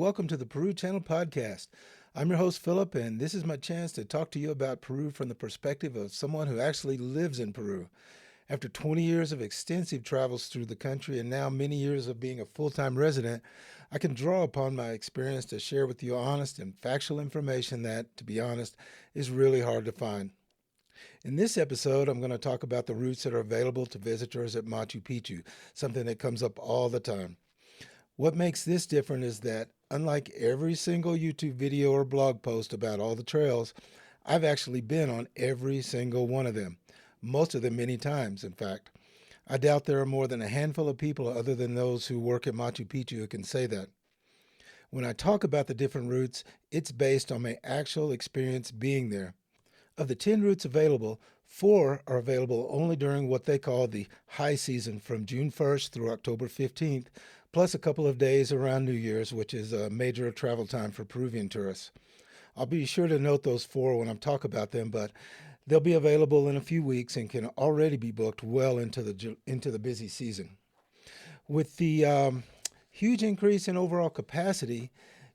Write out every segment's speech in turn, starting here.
welcome to the Peru Channel Podcast. I'm your host, Philip, and this is my chance to talk to you about Peru from the perspective of someone who actually lives in Peru. After 20 years of extensive travels through the country and now many years of being a full-time resident, I can draw upon my experience to share with you honest and factual information that, to be honest, is really hard to find. In this episode, I'm going to talk about the routes that are available to visitors at Machu Picchu, something that comes up all the time. What makes this different is that, unlike every single YouTube video or blog post about all the trails, I've actually been on every single one of them, most of them many times, in fact. I doubt there are more than a handful of people other than those who work at Machu Picchu who can say that. When I talk about the different routes, it's based on my actual experience being there. Of the 10 routes available, 4 are available only during what they call the high season from June 1st through October 15th, plus a couple of days around New Year's, which is a major travel time for Peruvian tourists. I'll be sure to note those 4 when I talk about them, but they'll be available in a few weeks and can already be booked well into the busy season. With the huge increase in overall capacity,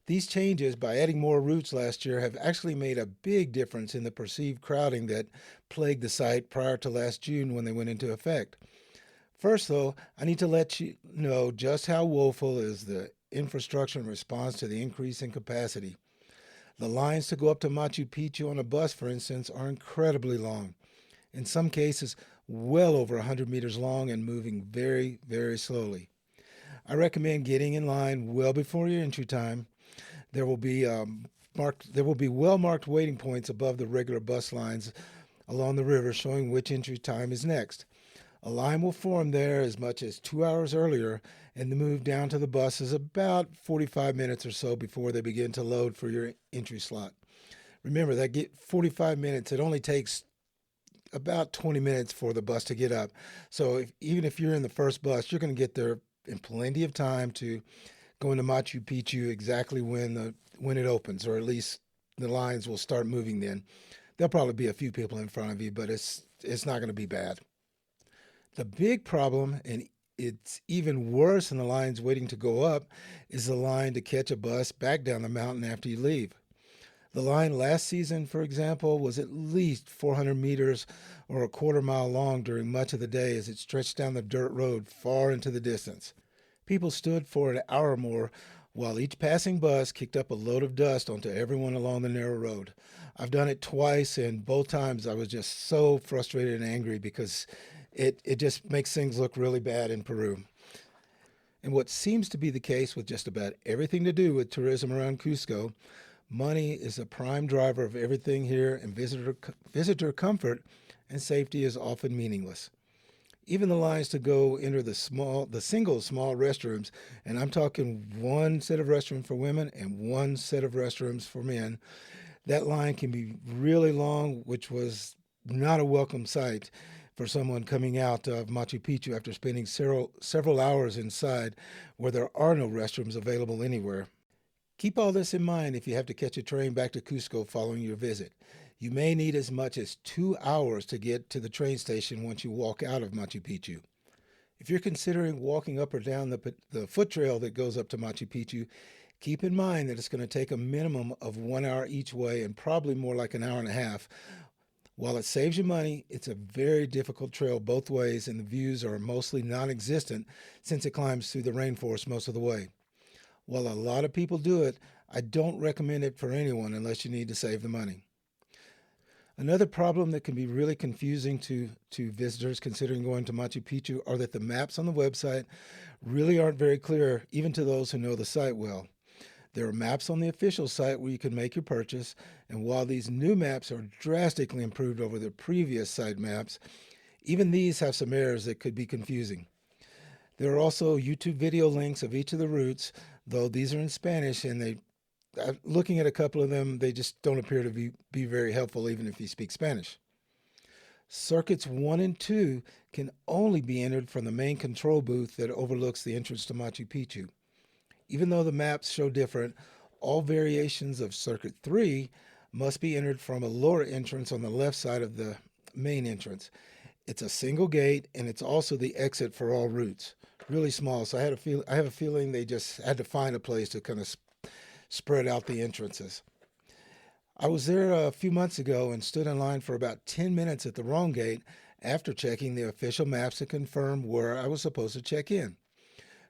these changes, by adding more routes last year, have actually made a big difference in the perceived crowding that plagued the site prior to last June when they went into effect. First, though, I need to let you know just how woeful is the infrastructure in response to the increase in capacity. The lines to go up to Machu Picchu on a bus, for instance, are incredibly long. In some cases, well over 100 meters long and moving very, very slowly. I recommend getting in line well before your entry time. There will be well-marked waiting points above the regular bus lines along the river showing which entry time is next. A line will form there as much as 2 hours earlier, and the move down to the bus is about 45 minutes or so before they begin to load for your entry slot. Remember, 45 minutes, it only takes about 20 minutes for the bus to get up. So even if you're in the first bus, you're going to get there in plenty of time to go into Machu Picchu exactly when it opens, or at least the lines will start moving then. There'll probably be a few people in front of you, but it's not going to be bad. The big problem, and it's even worse than the lines waiting to go up, is the line to catch a bus back down the mountain after you leave. The line last season, for example, was at least 400 meters or a quarter mile long during much of the day as it stretched down the dirt road far into the distance. People stood for an hour or more while each passing bus kicked up a load of dust onto everyone along the narrow road. I've done it twice, and both times I was just so frustrated and angry because it just makes things look really bad in Peru. And what seems to be the case with just about everything to do with tourism around Cusco, money is a prime driver of everything here, and visitor comfort and safety is often meaningless. Even the lines to go enter the single small restrooms, and I'm talking one set of restrooms for women and one set of restrooms for men, that line can be really long, which was not a welcome sight for someone coming out of Machu Picchu after spending several hours inside where there are no restrooms available anywhere. Keep all this in mind if you have to catch a train back to Cusco following your visit. You may need as much as 2 hours to get to the train station once you walk out of Machu Picchu. If you're considering walking up or down the foot trail that goes up to Machu Picchu, keep in mind that it's going to take a minimum of 1 hour each way and probably more like an hour and a half. While it saves you money, it's a very difficult trail both ways, and the views are mostly non-existent since it climbs through the rainforest most of the way. While a lot of people do it, I don't recommend it for anyone unless you need to save the money. Another problem that can be really confusing to visitors considering going to Machu Picchu are that the maps on the website really aren't very clear, even to those who know the site well. There are maps on the official site where you can make your purchase, and while these new maps are drastically improved over the previous site maps, even these have some errors that could be confusing. There are also YouTube video links of each of the routes, though these are in Spanish, and looking at a couple of them, they just don't appear to be very helpful even if you speak Spanish. Circuits 1 and 2 can only be entered from the main control booth that overlooks the entrance to Machu Picchu. Even though the maps show different, all variations of Circuit 3 must be entered from a lower entrance on the left side of the main entrance. It's a single gate, and it's also the exit for all routes. Really small, so I have a feeling they just had to find a place to kind of spread out the entrances. I was there a few months ago and stood in line for about 10 minutes at the wrong gate after checking the official maps to confirm where I was supposed to check in.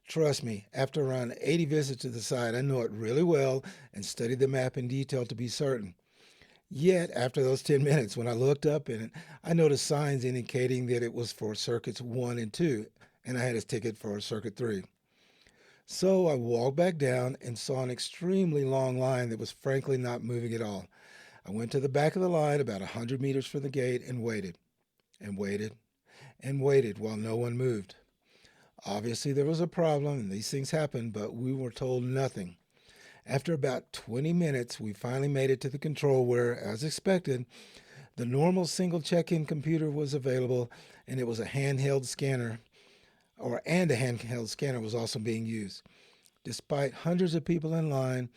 Trust me, after around 80 visits to the site, I know it really well and studied the map in detail to be certain. Yet, after those 10 minutes, when I looked up in it, I noticed signs indicating that it was for circuits 1 and 2, and I had a ticket for circuit 3. So I walked back down and saw an extremely long line that was frankly not moving at all. I went to the back of the line about 100 meters from the gate and waited, and waited, and waited while no one moved. Obviously, there was a problem, and these things happen, but we were told nothing. After about 20 minutes, we finally made it to the control where, as expected, the normal single check-in computer was available, and it was a handheld scanner, and a handheld scanner was also being used. Despite hundreds of people in line,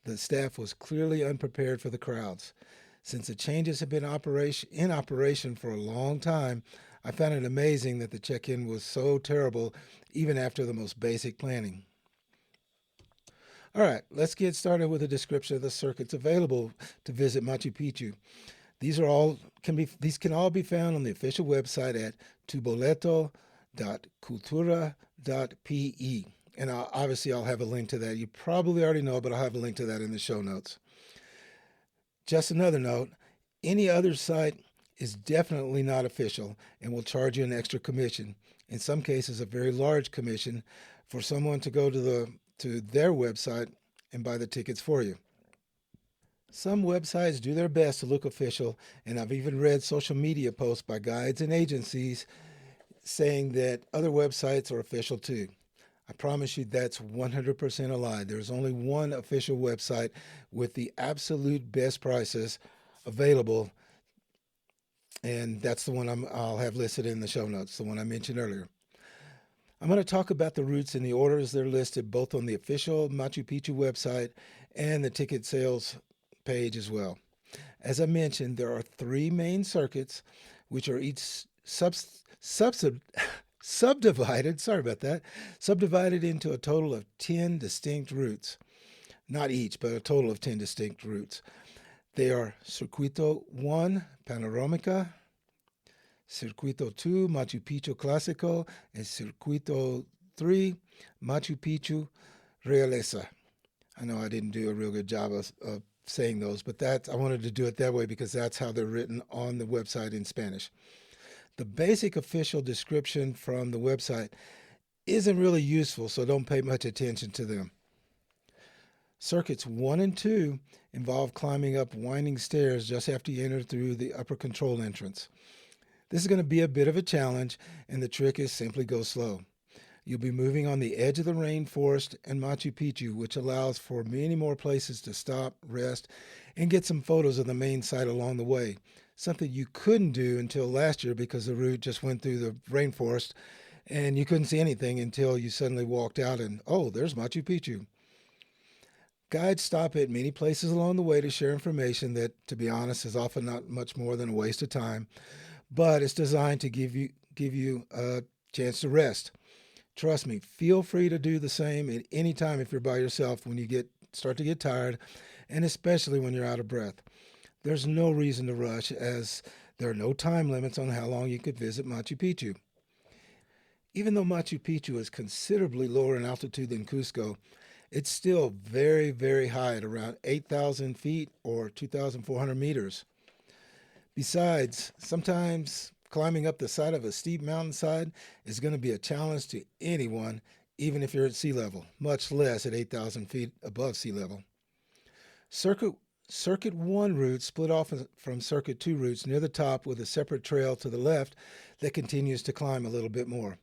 the staff was clearly unprepared for the crowds. Since the changes had been in operation for a long time, I found it amazing that the check-in was so terrible even after the most basic planning. All right, let's get started with a description of the circuits available to visit Machu Picchu. These can all be found on the official website at tuboleto.cultura.pe. And obviously I'll have a link to that. You probably already know, but I'll have a link to that in the show notes. Just another note, any other site is definitely not official and will charge you an extra commission, in some cases a very large commission, for someone to go to their website and buy the tickets for you. Some websites do their best to look official, and I've even read social media posts by guides and agencies saying that other websites are official too. I promise you that's 100% a lie. There's only one official website with the absolute best prices available, and that's the one I'll have listed in the show notes, the one I mentioned earlier. I'm going to talk about the routes in the order as they're listed both on the official Machu Picchu website and the ticket sales page as well. As I mentioned, there are 3 main circuits, which are each subdivided into a total of 10 distinct routes. Not each, but a total of 10 distinct routes. They are Circuito 1, Panoramica, Circuito 2, Machu Picchu Clásico, and Circuito 3, Machu Picchu Realeza. I know I didn't do a real good job of saying those, but I wanted to do it that way because that's how they're written on the website in Spanish. The basic official description from the website isn't really useful, so don't pay much attention to them. Circuits 1 and 2 involve climbing up winding stairs just after you enter through the upper control entrance. This is going to be a bit of a challenge, and the trick is simply go slow. You'll be moving on the edge of the rainforest and Machu Picchu, which allows for many more places to stop, rest, and get some photos of the main site along the way, something you couldn't do until last year because the route just went through the rainforest, and you couldn't see anything until you suddenly walked out and, oh, there's Machu Picchu. Guides stop at many places along the way to share information that, to be honest, is often not much more than a waste of time, but it's designed to give you a chance to rest. Trust me, feel free to do the same at any time if you're by yourself when you start to get tired, and especially when you're out of breath. There's no reason to rush, as there are no time limits on how long you could visit Machu Picchu. Even though Machu Picchu is considerably lower in altitude than Cusco, it's still very, very high at around 8,000 feet or 2,400 meters. Besides, sometimes climbing up the side of a steep mountainside is going to be a challenge to anyone, even if you're at sea level, much less at 8,000 feet above sea level. Circuit 1 routes split off from Circuit 2 routes near the top with a separate trail to the left that continues to climb a little bit more.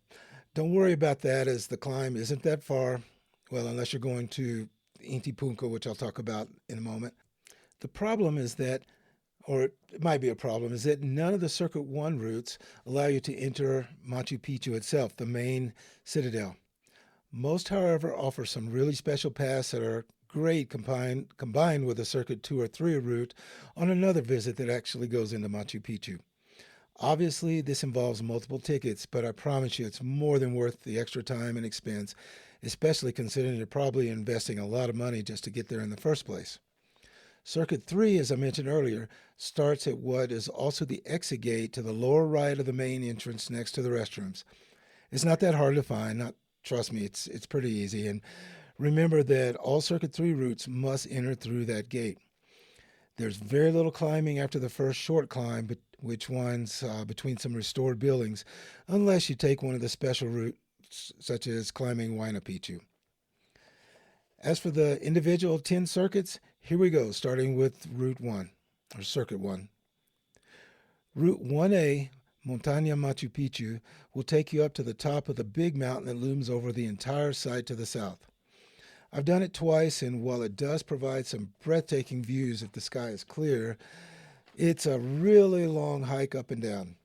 Don't worry about that, as the climb isn't that far, well, unless you're going to Inti Punco, which I'll talk about in a moment. The problem is that, or it might be a problem, is that none of the Circuit 1 routes allow you to enter Machu Picchu itself, the main citadel. Most, however, offer some really special paths that are great combined with a Circuit 2 or 3 route on another visit that actually goes into Machu Picchu. Obviously, this involves multiple tickets, but I promise you it's more than worth the extra time and expense, especially considering you're probably investing a lot of money just to get there in the first place. Circuit 3, as I mentioned earlier, starts at what is also the exit gate to the lower right of the main entrance next to the restrooms. It's not that hard to find. Not Trust me, it's pretty easy. And remember that all Circuit 3 routes must enter through that gate. There's very little climbing after the first short climb, which winds between some restored buildings, unless you take one of the special routes, such as climbing Huayna Picchu. As for the individual 10 circuits, here we go, starting with Route 1, or Circuit 1. Route 1A, Montaña Machu Picchu, will take you up to the top of the big mountain that looms over the entire site to the south. I've done it twice, and while it does provide some breathtaking views if the sky is clear, it's a really long hike up and down.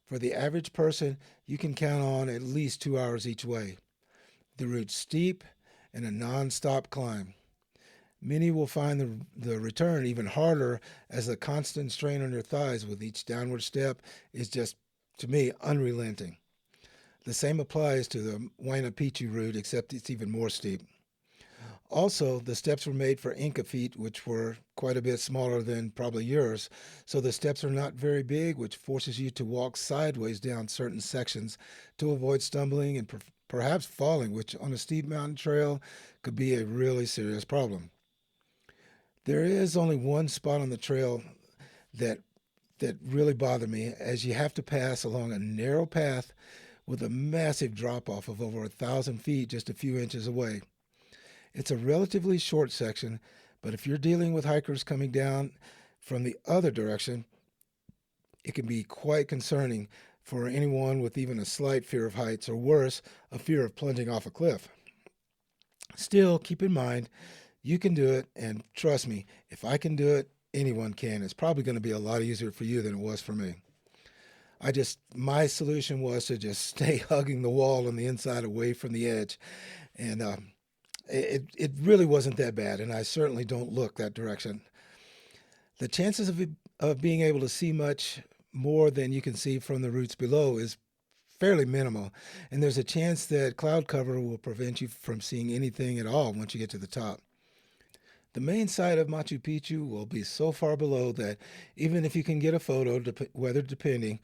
For the average person, you can count on at least 2 hours each way. The route's steep and a non-stop climb. Many will find the return even harder, as the constant strain on your thighs with each downward step is just, to me, unrelenting. The same applies to the Huayna Picchu route, except it's even more steep. Also, the steps were made for Inca feet, which were quite a bit smaller than probably yours, so the steps are not very big, which forces you to walk sideways down certain sections to avoid stumbling and perhaps falling, which on a steep mountain trail could be a really serious problem. There is only one spot on the trail that really bothered me, as you have to pass along a narrow path with a massive drop off of over 1,000 feet just a few inches away. It's a relatively short section, but if you're dealing with hikers coming down from the other direction, it can be quite concerning for anyone with even a slight fear of heights, or worse, a fear of plunging off a cliff. Still, keep in mind, you can do it, and trust me, if I can do it, anyone can. It's probably going to be a lot easier for you than it was for me. My solution was to just stay hugging the wall on the inside away from the edge, and it really wasn't that bad, and I certainly don't look that direction. The chances of being able to see much more than you can see from the routes below is fairly minimal, and there's a chance that cloud cover will prevent you from seeing anything at all once you get to the top. The main site of Machu Picchu will be so far below that even if you can get a photo, weather depending,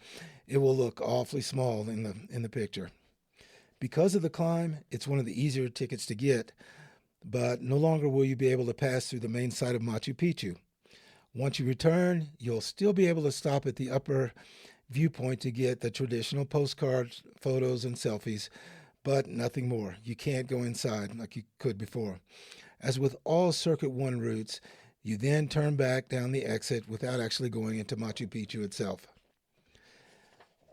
it will look awfully small in the picture. Because of the climb, it's one of the easier tickets to get, but no longer will you be able to pass through the main site of Machu Picchu. Once you return, you'll still be able to stop at the upper viewpoint to get the traditional postcards, photos, and selfies, but nothing more. You can't go inside like you could before. As with all Circuit 1 routes, you then turn back down the exit without actually going into Machu Picchu itself.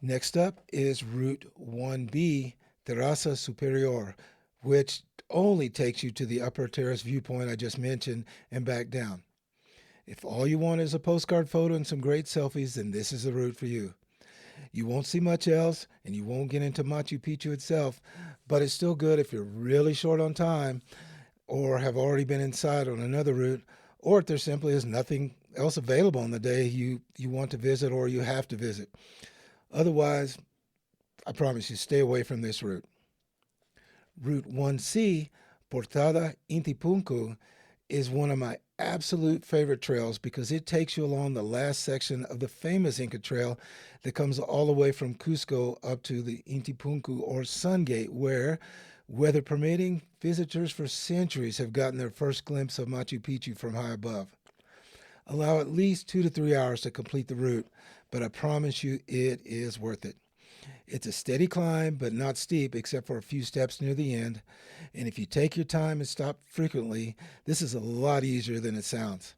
Next up is Route 1B, Terraza Superior, which only takes you to the upper terrace viewpoint I just mentioned and back down. If all you want is a postcard photo and some great selfies, then this is the route for you. You won't see much else, and you won't get into Machu Picchu itself, but it's still good if you're really short on time, or have already been inside on another route, or if there simply is nothing else available on the day you want to visit or you have to visit. Otherwise, I promise you, stay away from this route. Route 1C, Portada Intipunku, is one of my absolute favorite trails because it takes you along the last section of the famous Inca Trail that comes all the way from Cusco up to the Intipunku, or Sun Gate, where, weather permitting, visitors for centuries have gotten their first glimpse of Machu Picchu from high above. Allow at least 2 to 3 hours to complete the route, but I promise you it is worth it. It's a steady climb, but not steep except for a few steps near the end. And if you take your time and stop frequently, this is a lot easier than it sounds.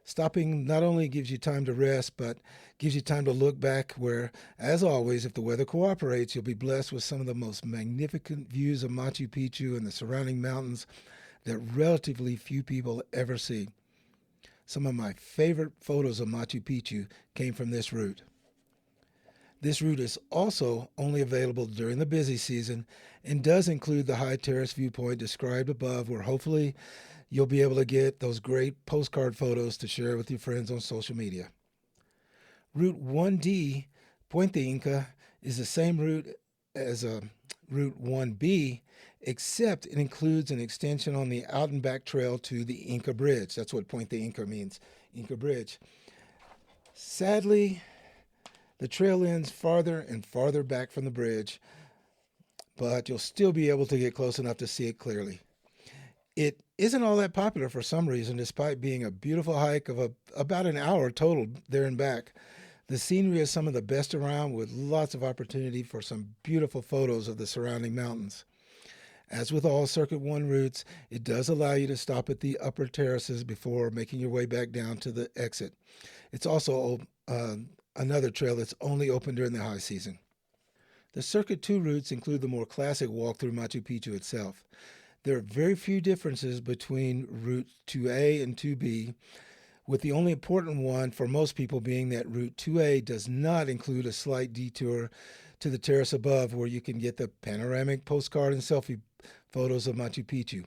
Stopping not only gives you time to rest, but gives you time to look back where, as always, if the weather cooperates, you'll be blessed with some of the most magnificent views of Machu Picchu and the surrounding mountains that relatively few people ever see. Some of my favorite photos of Machu Picchu came from this route. This route is also only available during the busy season and does include the high terrace viewpoint described above, where hopefully you'll be able to get those great postcard photos to share with your friends on social media. Route 1D, Puente Inca is the same route as Route 1B, except it includes an extension on the out and back trail to the Inca Bridge. That's what Puente Inca means, Inca Bridge. Sadly, the trail ends farther and farther back from the bridge, but you'll still be able to get close enough to see it clearly. It isn't all that popular for some reason, despite being a beautiful hike of about an hour total there and back. The scenery is some of the best around, with lots of opportunity for some beautiful photos of the surrounding mountains. As with all Circuit 1 routes, it does allow you to stop at the upper terraces before making your way back down to the exit. It's also another trail that's only open during the high season. The Circuit 2 routes include the more classic walk through Machu Picchu itself. There are very few differences between Route 2A and 2B, with the only important one for most people being that Route 2A does not include a slight detour to the terrace above where you can get the panoramic postcard and selfie photos of Machu Picchu.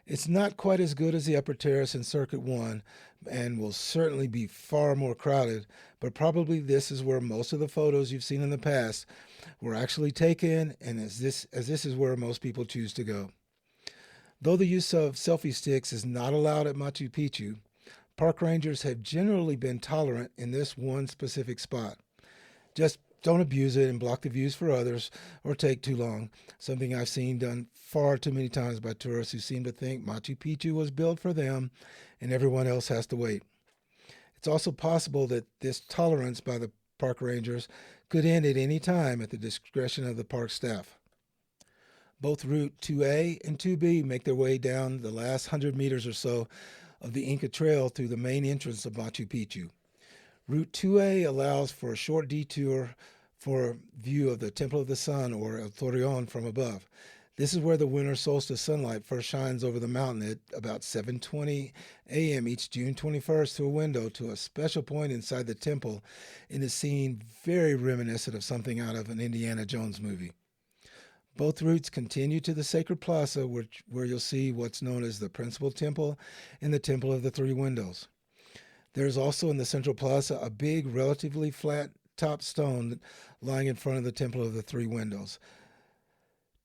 It's not quite as good as the upper terrace in Circuit 1 and will certainly be far more crowded, but probably this is where most of the photos you've seen in the past were actually taken, and as this is where most people choose to go. Though the use of selfie sticks is not allowed at Machu Picchu, park rangers have generally been tolerant in this one specific spot. Just don't abuse it and block the views for others or take too long, something I've seen done far too many times by tourists who seem to think Machu Picchu was built for them and everyone else has to wait. It's also possible that this tolerance by the park rangers could end at any time at the discretion of the park staff. Both Route 2A and 2B make their way down the last 100 meters or so of the Inca Trail through the main entrance of Machu Picchu. Route 2A allows for a short detour for view of the Temple of the Sun, or El Torreon, from above. This is where the winter solstice sunlight first shines over the mountain at about 7:20 a.m. each June 21st through a window to a special point inside the temple in a scene very reminiscent of something out of an Indiana Jones movie. Both routes continue to the Sacred Plaza, where you'll see what's known as the Principal Temple and the Temple of the Three Windows. There's also in the Central Plaza a big, relatively flat top stone lying in front of the Temple of the Three Windows.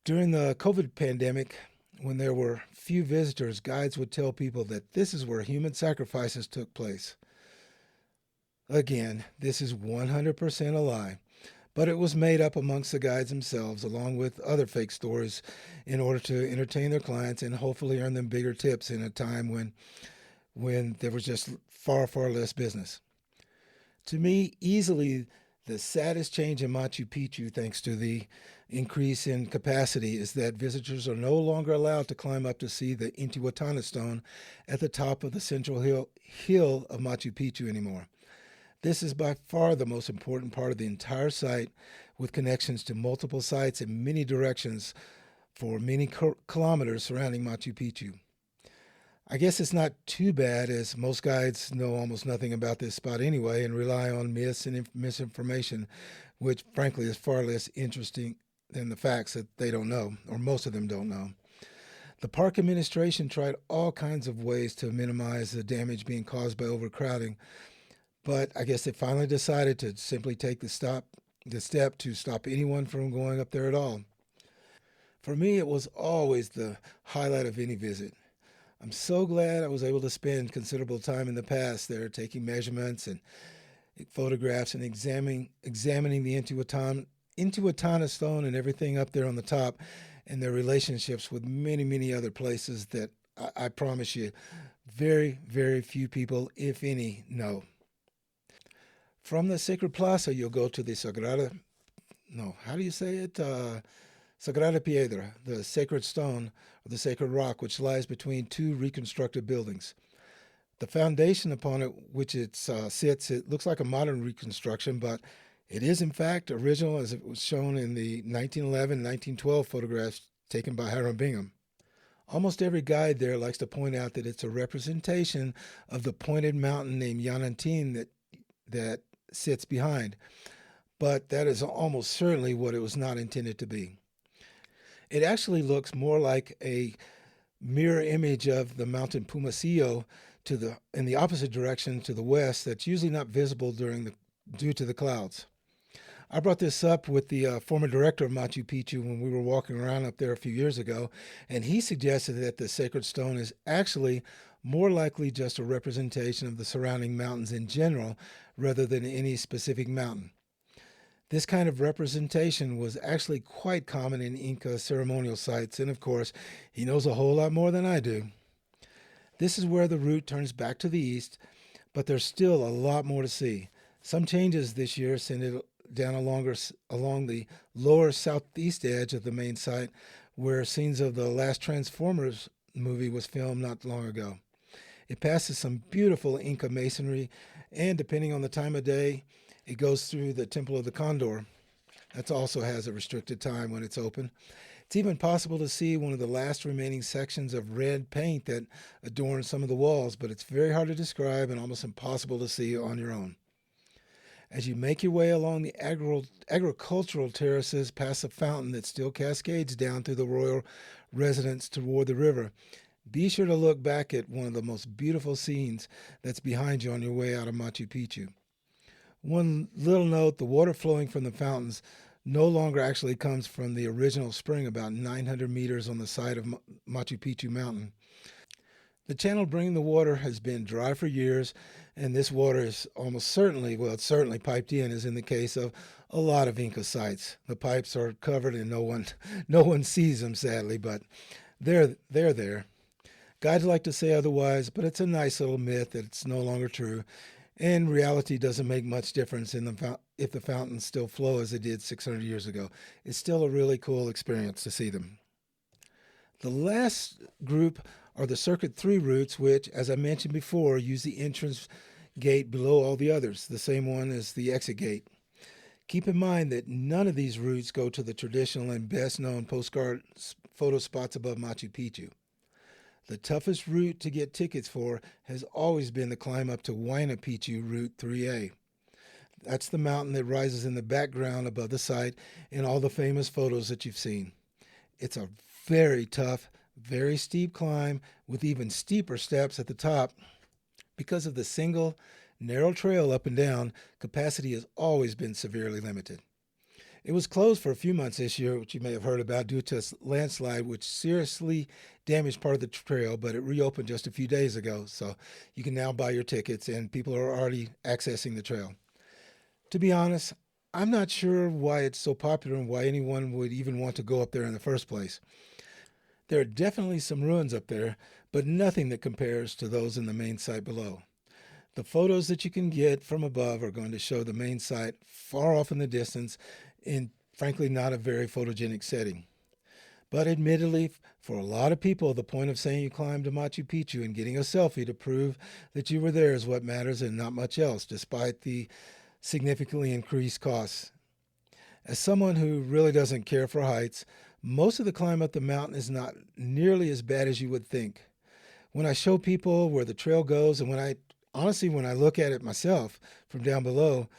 During the COVID pandemic, when there were few visitors, guides would tell people that this is where human sacrifices took place. Again, this is 100% a lie, but it was made up amongst the guides themselves, along with other fake stories, in order to entertain their clients and hopefully earn them bigger tips in a time when there was just far, far less business. To me, easily the saddest change in Machu Picchu, thanks to the increase in capacity, is that visitors are no longer allowed to climb up to see the Intihuatana stone at the top of the central hill of Machu Picchu anymore. This is by far the most important part of the entire site, with connections to multiple sites in many directions for many kilometers surrounding Machu Picchu. I guess it's not too bad, as most guides know almost nothing about this spot anyway and rely on myths and misinformation, which frankly is far less interesting than the facts that they don't know, or most of them don't know. The park administration tried all kinds of ways to minimize the damage being caused by overcrowding, but I guess they finally decided to simply take the step to stop anyone from going up there at all. For me, it was always the highlight of any visit. I'm so glad I was able to spend considerable time in the past there taking measurements and photographs and examining the Intihuatana stone and everything up there on the top and their relationships with many, many other places that I promise you very, very few people, if any, know. From the Sacred Plaza, you'll go to the how do you say it? Sagrada Piedra, the sacred stone or the sacred rock, which lies between two reconstructed buildings. The foundation upon which it sits, it looks like a modern reconstruction, but it is in fact original as it was shown in the 1911-1912 photographs taken by Hiram Bingham. Almost every guide there likes to point out that it's a representation of the pointed mountain named Yanantin that sits behind, but that is almost certainly what it was not intended to be. It actually looks more like a mirror image of the mountain Pumasillo in the opposite direction to the west, that's usually not visible due to the clouds. I brought this up with the former director of Machu Picchu when we were walking around up there a few years ago, and he suggested that the sacred stone is actually more likely just a representation of the surrounding mountains in general rather than any specific mountain. This kind of representation was actually quite common in Inca ceremonial sites, and of course, he knows a whole lot more than I do. This is where the route turns back to the east, but there's still a lot more to see. Some changes this year send it down along the lower southeast edge of the main site, where scenes of the last Transformers movie was filmed not long ago. It passes some beautiful Inca masonry, and depending on the time of day, it goes through the Temple of the Condor. That also has a restricted time when it's open. It's even possible to see one of the last remaining sections of red paint that adorns some of the walls, but it's very hard to describe and almost impossible to see on your own. As you make your way along the agricultural terraces past a fountain that still cascades down through the royal residence toward the river, be sure to look back at one of the most beautiful scenes that's behind you on your way out of Machu Picchu. One little note, the water flowing from the fountains no longer actually comes from the original spring about 900 meters on the side of Machu Picchu Mountain. The channel bringing the water has been dry for years, and this water is almost certainly, well, it's certainly piped in, as in the case of a lot of Inca sites. The pipes are covered and no one sees them, sadly, but they're there. Guides like to say otherwise, but it's a nice little myth that it's no longer true, and reality doesn't make much difference if the fountains still flow as they did 600 years ago. It's still a really cool experience to see them. The last group are the Circuit 3 routes, which, as I mentioned before, use the entrance gate below all the others, the same one as the exit gate. Keep in mind that none of these routes go to the traditional and best-known postcard photo spots above Machu Picchu. The toughest route to get tickets for has always been the climb up to Huayna Picchu Route 3A. That's the mountain that rises in the background above the site in all the famous photos that you've seen. It's a very tough, very steep climb with even steeper steps at the top. Because of the single, narrow trail up and down, capacity has always been severely limited. It was closed for a few months this year, which you may have heard about, due to a landslide which seriously damaged part of the trail, but it reopened just a few days ago, so you can now buy your tickets and people are already accessing the trail. To be honest, I'm not sure why it's so popular and why anyone would even want to go up there in the first place. There are definitely some ruins up there, but nothing that compares to those in the main site below. The photos that you can get from above are going to show the main site far off in the distance in, frankly, not a very photogenic setting. But admittedly, for a lot of people, the point of saying you climbed to Machu Picchu and getting a selfie to prove that you were there is what matters and not much else, despite the significantly increased costs. As someone who really doesn't care for heights, most of the climb up the mountain is not nearly as bad as you would think. When I show people where the trail goes, and when I look at it myself from down below,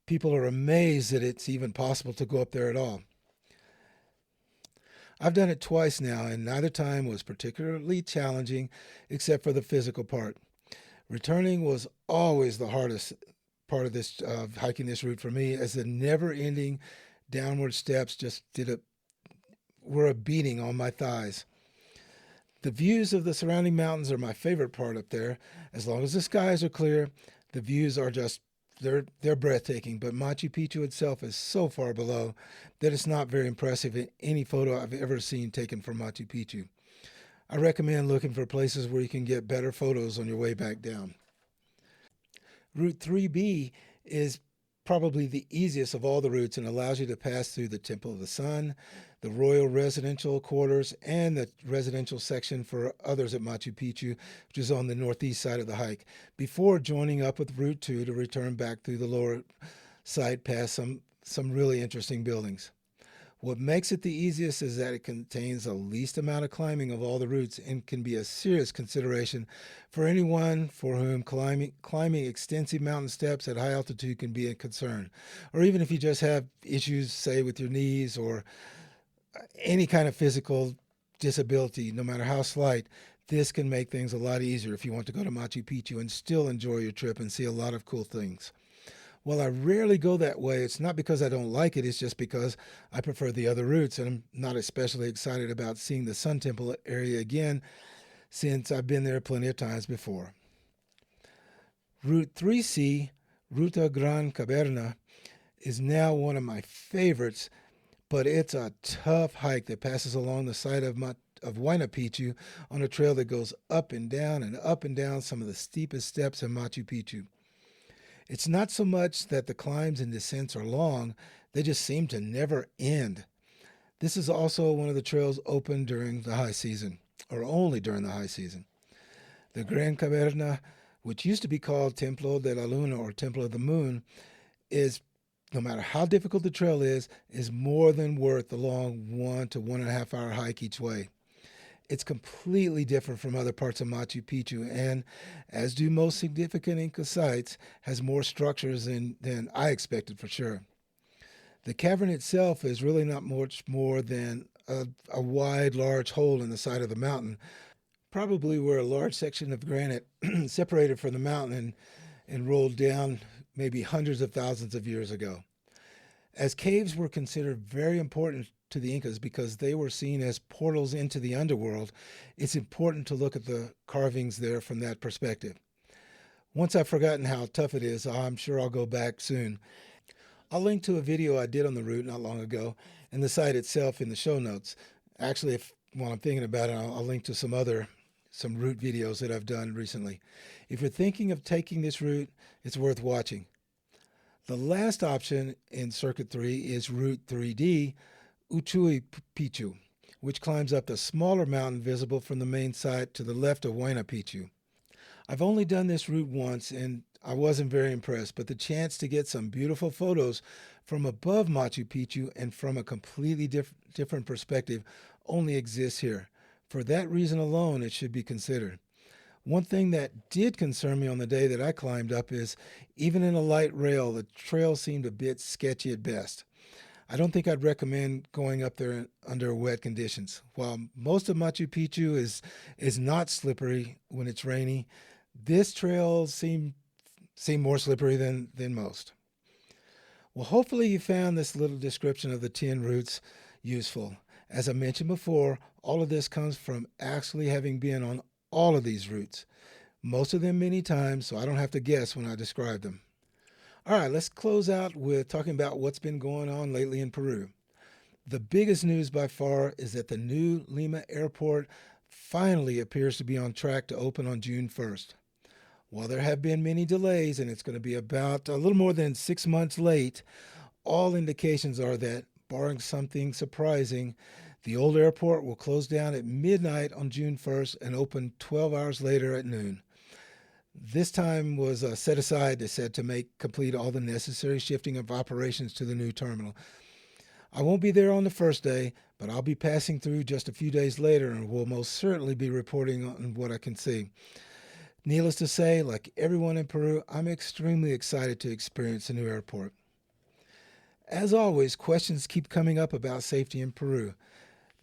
people are amazed that it's even possible to go up there at all. I've done it twice now, and neither time was particularly challenging except for the physical part. Returning was always the hardest part of this hiking this route for me, as the never-ending downward steps just were a beating on my thighs. The views of the surrounding mountains are my favorite part up there. As long as the skies are clear, the views are they're breathtaking, but Machu Picchu itself is so far below that it's not very impressive in any photo I've ever seen taken from Machu Picchu. I recommend looking for places where you can get better photos on your way back down. Route 3B is probably the easiest of all the routes and allows you to pass through the Temple of the Sun, the royal residential quarters, and the residential section for others at Machu Picchu, which is on the northeast side of the hike, before joining up with Route 2 to return back through the lower site past some really interesting buildings. What makes it the easiest is that it contains the least amount of climbing of all the routes and can be a serious consideration for anyone for whom climbing extensive mountain steps at high altitude can be a concern, or even if you just have issues, say, with your knees or any kind of physical disability, no matter how slight. This can make things a lot easier if you want to go to Machu Picchu and still enjoy your trip and see a lot of cool things. While I rarely go that way, it's not because I don't like it, it's just because I prefer the other routes, and I'm not especially excited about seeing the Sun Temple area again since I've been there plenty of times before. Route 3C, Ruta Gran Caverna, is now one of my favorites, but it's a tough hike that passes along the side of Huayna Picchu on a trail that goes up and up and down some of the steepest steps in Machu Picchu. It's not so much that the climbs and descents are long, they just seem to never end. This is also one of the trails open during the high season, or only during the high season. The Gran Caverna, which used to be called Templo de la Luna or Temple of the Moon, is, no matter how difficult the trail is more than worth the long 1 to 1.5 hour hike each way. It's completely different from other parts of Machu Picchu and, as do most significant Inca sites, has more structures than I expected for sure. The cavern itself is really not much more than a wide, large hole in the side of the mountain, probably where a large section of granite separated from the mountain and rolled down maybe hundreds of thousands of years ago. As caves were considered very important to the Incas because they were seen as portals into the underworld, it's important to look at the carvings there from that perspective. Once I've forgotten how tough it is, I'm sure I'll go back soon. I'll link to a video I did on the route not long ago and the site itself in the show notes. Actually, while I'm thinking about it, I'll link to some route videos that I've done recently. If you're thinking of taking this route, it's worth watching. The last option in Circuit 3 is Route 3D, Machu Picchu, which climbs up the smaller mountain visible from the main site to the left of Huayna Picchu. I've only done this route once and I wasn't very impressed, but the chance to get some beautiful photos from above Machu Picchu and from a completely different perspective only exists here. For that reason alone, it should be considered. One thing that did concern me on the day that I climbed up is, even in a light rail, the trail seemed a bit sketchy at best. I don't think I'd recommend going up there under wet conditions. While most of Machu Picchu is not slippery when it's rainy, this trail seemed more slippery than most. Well, hopefully you found this little description of the 10 routes useful. As I mentioned before, all of this comes from actually having been on all of these routes, most of them many times, so I don't have to guess when I describe them. All right, let's close out with talking about what's been going on lately in Peru. The biggest news by far is that the new Lima airport finally appears to be on track to open on June 1st. While there have been many delays and it's going to be about a little more than 6 months late, all indications are that, barring something surprising, the old airport will close down at midnight on June 1st and open 12 hours later at noon. This time was set aside, they said, to complete all the necessary shifting of operations to the new terminal. I won't be there on the first day, but I'll be passing through just a few days later and will most certainly be reporting on what I can see. Needless to say, like everyone in Peru, I'm extremely excited to experience the new airport. As always, questions keep coming up about safety in Peru.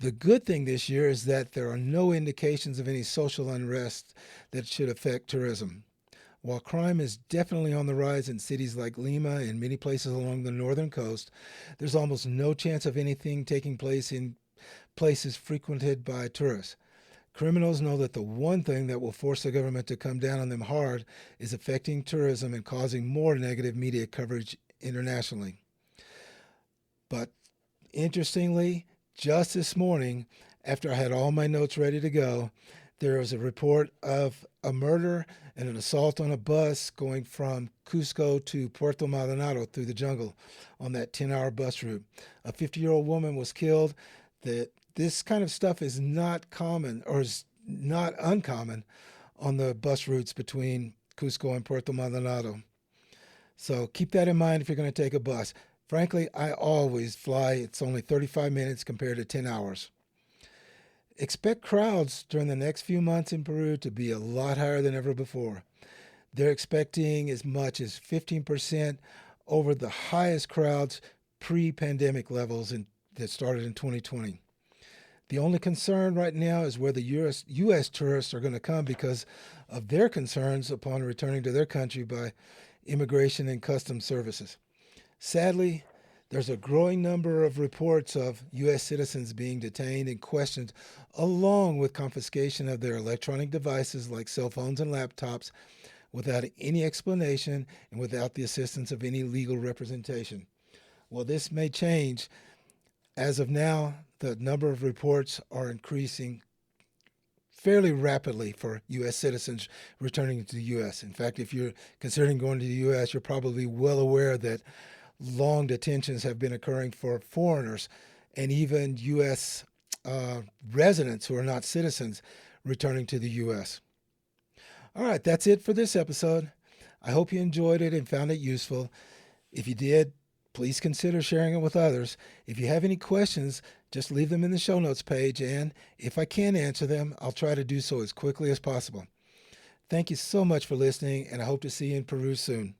The good thing this year is that there are no indications of any social unrest that should affect tourism. While crime is definitely on the rise in cities like Lima and many places along the northern coast, there's almost no chance of anything taking place in places frequented by tourists. Criminals know that the one thing that will force the government to come down on them hard is affecting tourism and causing more negative media coverage internationally. But interestingly, just this morning, after I had all my notes ready to go, there was a report of a murder and an assault on a bus going from Cusco to Puerto Maldonado through the jungle on that 10-hour bus route. A 50-year-old woman was killed. This kind of stuff is not common, or is not uncommon, on the bus routes between Cusco and Puerto Maldonado. So keep that in mind if you're going to take a bus. Frankly, I always fly. It's only 35 minutes compared to 10 hours. Expect crowds during the next few months in Peru to be a lot higher than ever before. They're expecting as much as 15% over the highest crowds pre-pandemic levels that started in 2020. The only concern right now is where the U.S. tourists are going to come because of their concerns upon returning to their country by Immigration and Customs Services. Sadly, there's a growing number of reports of U.S. citizens being detained and questioned, along with confiscation of their electronic devices like cell phones and laptops, without any explanation and without the assistance of any legal representation. Well, this may change. As of now, the number of reports are increasing fairly rapidly for U.S. citizens returning to the U.S. In fact, if you're considering going to the U.S., you're probably well aware that long detentions have been occurring for foreigners and even U.S. Residents who are not citizens returning to the U.S. All right, that's it for this episode. I hope you enjoyed it and found it useful. If you did, please consider sharing it with others. If you have any questions, just leave them in the show notes page, and if I can answer them, I'll try to do so as quickly as possible. Thank you so much for listening, and I hope to see you in Peru soon.